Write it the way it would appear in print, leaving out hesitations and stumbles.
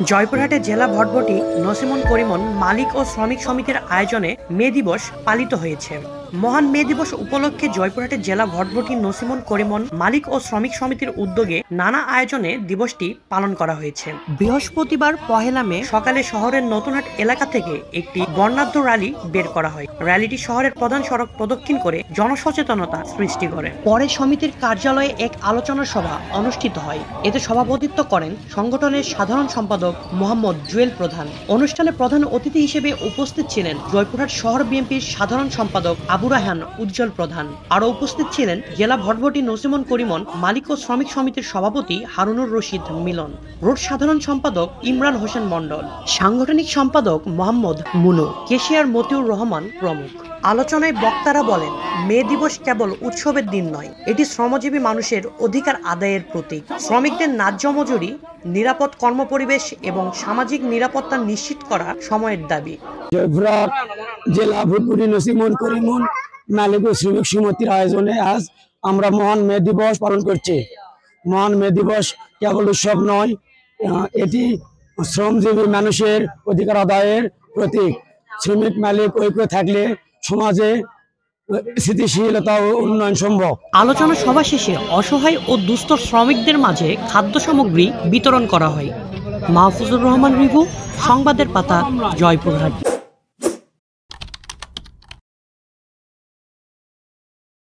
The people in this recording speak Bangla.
জয়পুরহাটে জেলা ভটভটি নসিমন করিমন মালিক ও শ্রমিক সমিতির আয়োজনে মে দিবস পালিত হয়েছে। মহান মে দিবস উপলক্ষে জয়পুরহাটে জেলা ভটভটি নসিমন করিমন মালিক ও শ্রমিক সমিতির উদ্যোগে নানা আয়োজনে দিবসটি পালন করা হয়েছে। বৃহস্পতিবার 1 মে সকালে শহরের নতুনহাট এলাকা থেকে একটি বর্ণাঢ্য র্যালি বের করা হয়। র্যালিটি শহরের প্রধান সড়ক প্রদক্ষিণ করে জনসচেতনতা সৃষ্টি করে। পরে সমিতির কার্যালয়ে এক আলোচনা সভা অনুষ্ঠিত হয়। এতে সভাপতিত্ব করেন সংগঠনের সাধারণ সম্পাদক মোহাম্মদ জুয়েল প্রধান। অনুষ্ঠানে প্রধান অতিথি হিসেবে উপস্থিত ছিলেন জয়পুরহাট শহর বিএনপির সাধারণ সম্পাদক আবু রায়হান উজ্জ্বল প্রধান। আরও উপস্থিত ছিলেন জেলা ভটভটি নসিমন করিমন মালিক ও শ্রমিক সমিতির সভাপতি হারুনুর রশিদ মিলন, রোড সাধারণ সম্পাদক ইমরান হোসেন মন্ডল, সাংগঠনিক সম্পাদক মোহাম্মদ মুনু, কেশিয়ার মতিউর রহমান প্রমুখ। আলোচনায় বক্তারা বলেন, মে দিবস কেবল উৎসবের দিন নয়, এটি শ্রমজীবী মানুষের অধিকার আদায়ের প্রতীক। শ্রমিকদের ন্যায্য মজুরি, নিরাপদ কর্মপরিবেশ এবং সামাজিক নিরাপত্তা নিশ্চিত করা সময়ের দাবি। জয়পুরহাট জেলা ভটভটি নসিমন করিমন মালিক ও শ্রমিক সমিতির আয়োজনে আজ আমরা মহান মে দিবস পালন করছি। মহান মে দিবস কেবল উৎসব নয়, এটি শ্রমজীবী মানুষের অধিকার আদায়ের প্রতীক। শ্রমিক মালিক ঐক্য থাকলে সমাজে স্থিতিশীলতা ও উন্নয়ন সম্ভব। আলোচনা সভা শেষে অসহায় ও দুস্থ শ্রমিকদের মাঝে খাদ্য সামগ্রী বিতরণ করা হয়। মাহফুজুর রহমান রিভু, সংবাদের পাতা, জয়পুরহাট।